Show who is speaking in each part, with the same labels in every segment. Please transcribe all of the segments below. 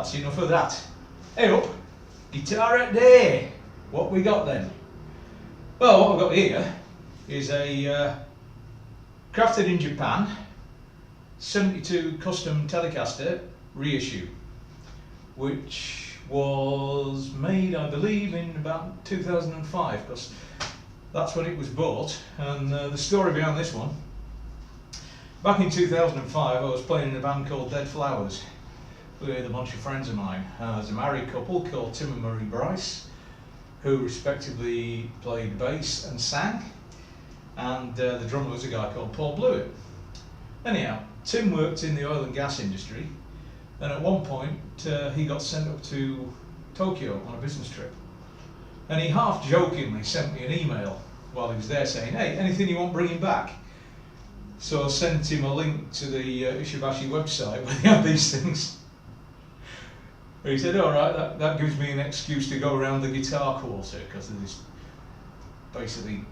Speaker 1: that's enough of that. Hey up, guitar at day. What we got then? Well, what I've got here is a crafted in Japan 72 custom Telecaster reissue, which was made, I believe, in about 2005, because that's when it was bought. And the story behind this one, back in 2005 I was playing in a band called Dead Flowers with a bunch of friends of mine. There's a married couple called Tim and Marie Bryce, who respectively played bass and sang, and the drummer was a guy called Paul Blewett. Anyhow, Tim worked in the oil and gas industry, and at one point he got sent up to Tokyo on a business trip, and he half jokingly sent me an email while he was there saying, "Hey, anything you want bringing back?" So I sent him a link to the Ishibashi website where they have these things. He said, "Alright, that gives me an excuse to go around the guitar quarter," because there's this basically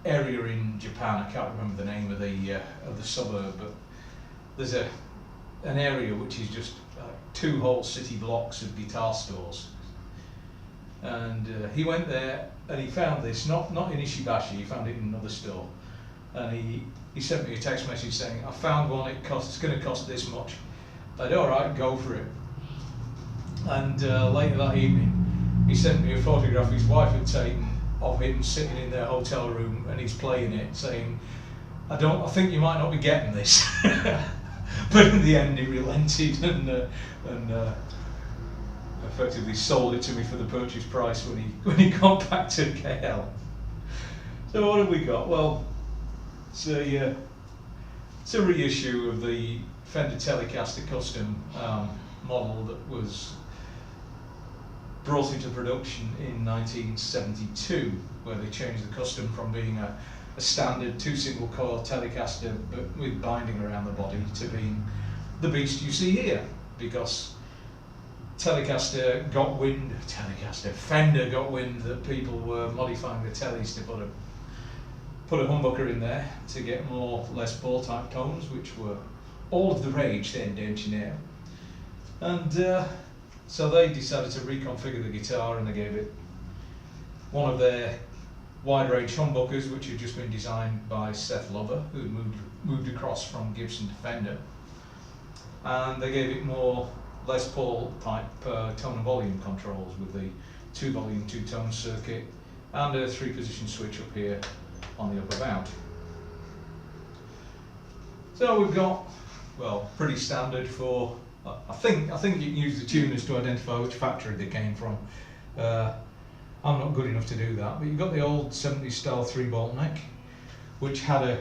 Speaker 1: area in Japan, I can't remember the name of the suburb, but there's an area which is just two whole city blocks of guitar stores. And he went there and he found this, not in Ishibashi, he found it in another store. And he sent me a text message saying, "I found one, it's going to cost this much." I said, "Alright, go for it." And later that evening he sent me a photograph his wife had taken of him sitting in their hotel room, and he's playing it, saying, I think you might not be getting this." But in the end he relented and effectively sold it to me for the purchase price when he got back to KL. So what have we got? Well, it's a reissue of the Fender Telecaster Custom model that was brought into production in 1972, where they changed the custom from being a standard 2 single coil Telecaster but with binding around the body to being the beast you see here, because Fender got wind that people were modifying the tellies to put a humbucker in there to get more Les Paul type tones, which were all of the rage then, don't you know? And so they decided to reconfigure the guitar, and they gave it one of their wide range humbuckers, which had just been designed by Seth Lover, who moved across from Gibson to Fender, and they gave it more Les Paul type tone and volume controls with the 2 volume 2 tone circuit and a 3 position switch up here on the upper mount. So we've got, well, pretty standard for, I think you can use the tuners to identify which factory they came from. I'm not good enough to do that, but you've got the old 70s style 3-bolt neck, which had a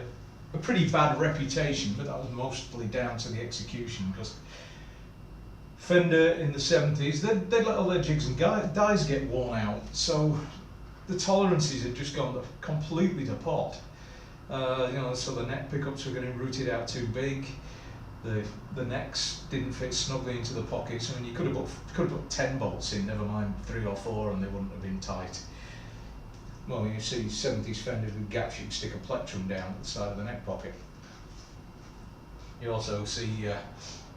Speaker 1: pretty bad reputation, but that was mostly down to the execution, because Fender in the 70s, they'd let all their jigs and dies get worn out, so the tolerances had just gone completely to pot. So the neck pickups were getting rooted out too big. The necks didn't fit snugly into the pockets. I mean, you could have put 10 bolts in, never mind 3 or 4, and they wouldn't have been tight. Well, you see 70s Fenders with gaps, you can stick a plectrum down at the side of the neck pocket. You also see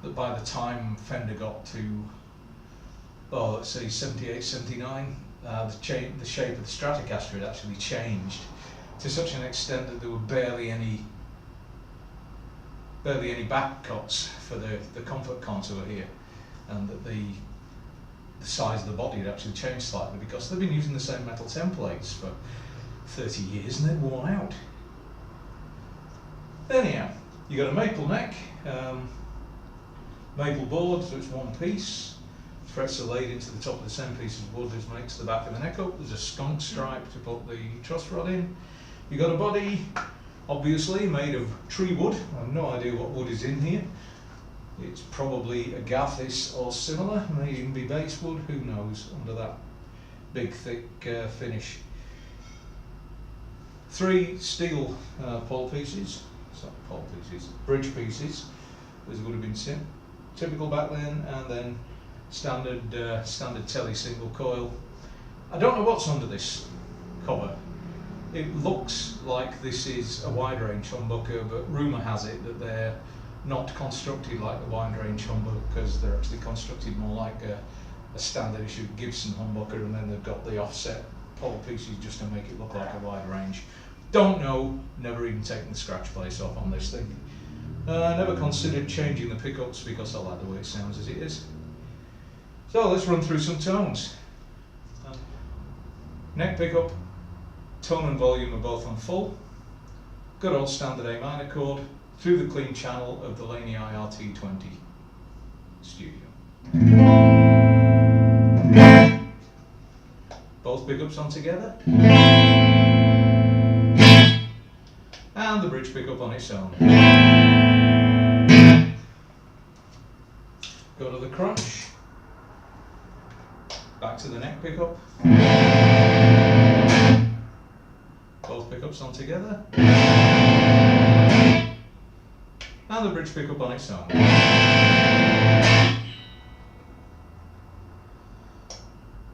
Speaker 1: that by the time Fender got to, well, let's say 78, 79, the shape of the Stratocaster had actually changed to such an extent that there were barely any back cuts for the comfort contour here, and that the size of the body had actually changed slightly, because they've been using the same metal templates for 30 years and they're worn out. Anyhow, you got a maple neck, maple board, so it's one piece. Frets are laid into the top of the same piece of wood as makes the back of the neck up. There's a skunk stripe to put the truss rod in. You got a body, obviously made of tree wood. I have no idea what wood is in here. It's probably agathis or similar, may even be basswood, who knows, under that big thick finish. 3 steel bridge pieces, as would have been typical back then, and then standard telly single coil. I don't know what's under this cover. It looks like this is a wide range humbucker, but rumour has it that they're not constructed like the wide range humbucker, because they're actually constructed more like a standard issue Gibson humbucker, and then they've got the offset pole pieces just to make it look like a wide range. Don't know, never even taken the scratch place off on this thing. Never considered changing the pickups because I like the way it sounds as it is. So let's run through some tones. Neck pickup, tone and volume are both on full. Good old standard A minor chord through the clean channel of the Laney IRT20 Studio. Both pickups on together. And the bridge pickup on its own. Go to the crunch. Back to the neck pickup. Both pickups on together. And the bridge pickup on its own.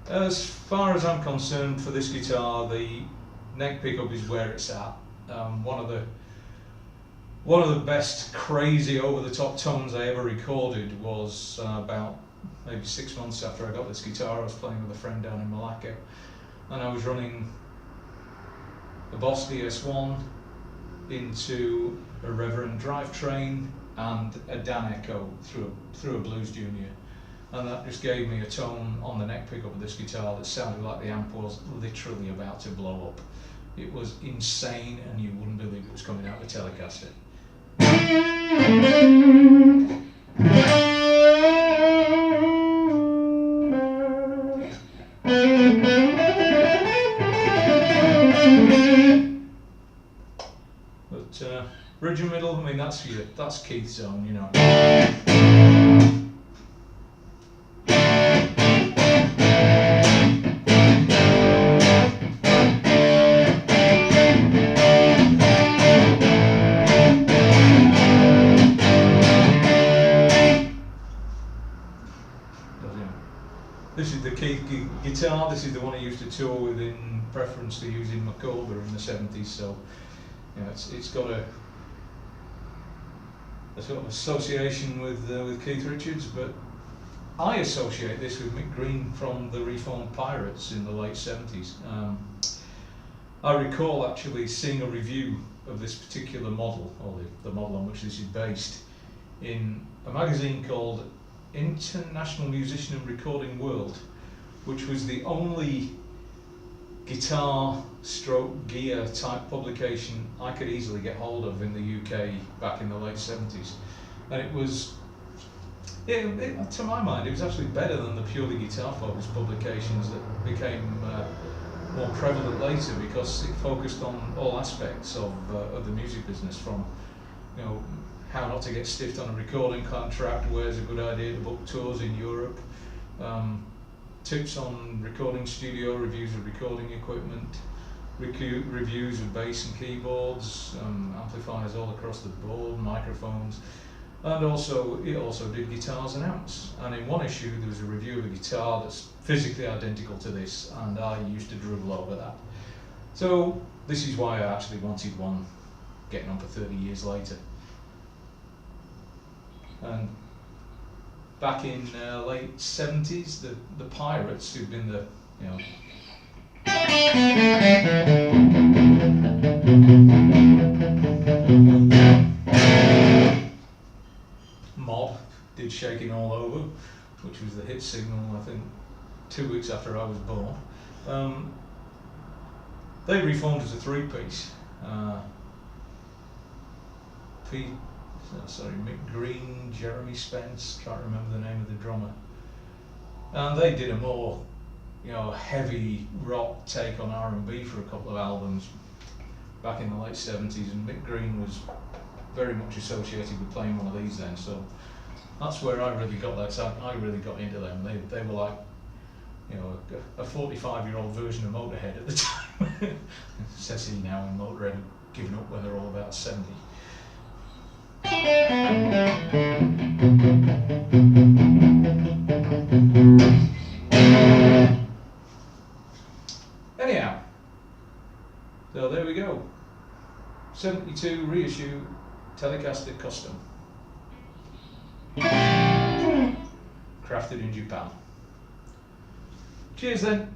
Speaker 1: As far as I'm concerned, for this guitar, the neck pickup is where it's at. One of the best crazy over-the-top tones I ever recorded was about maybe 6 months after I got this guitar. I was playing with a friend down in Malacca, and I was running a Boss DS1 into a Reverend drivetrain and a Dan Echo through a Blues Junior, and that just gave me a tone on the neck pickup of this guitar that sounded like the amp was literally about to blow up. It was insane, and you wouldn't believe it was coming out of a Telecaster. But bridge and middle, I mean, that's Keith's zone, you know. This is the Keef guitar. This is the one I used to tour with in preference to using Macoba in the 70s. So, you know, it's got a sort of association with Keith Richards, but I associate this with Mick Green from the Reformed Pirates in the late 70s. I recall actually seeing a review of this particular model, or the model on which this is based, in a magazine called International Musician and Recording World, which was the only guitar stroke gear type publication I could easily get hold of in the UK back in the late 70s. And it was, to my mind, it was actually better than the purely guitar focused publications that became more prevalent later, because it focused on all aspects of the music business, from, you know, how not to get stiffed on a recording contract, where's a good idea to book tours in Europe, tips on recording studio, reviews of recording equipment, reviews of bass and keyboards, amplifiers all across the board, microphones, and it also did guitars and amps. And in one issue there was a review of a guitar that's physically identical to this, and I used to drool over that. So this is why I actually wanted one getting on for 30 years later. And back in late 70s, the Pirates, who'd been the, you know, Mob did Shaking All Over, which was the hit single, I think, 2 weeks after I was born. They reformed as a three-piece. Mick Green, Jeremy Spence, can't remember the name of the drummer. And they did a more, you know, heavy rock take on R&B for a couple of albums back in the late 70s, and Mick Green was very much associated with playing one of these then, so that's where I really got that. I really got into them. They were like, you know, a 45-year-old version of Motorhead at the time. Says he now, and Motorhead have given up when they're all about 70. Anyhow, there we go. 72 reissue Telecaster Custom. Crafted in Japan. Cheers then.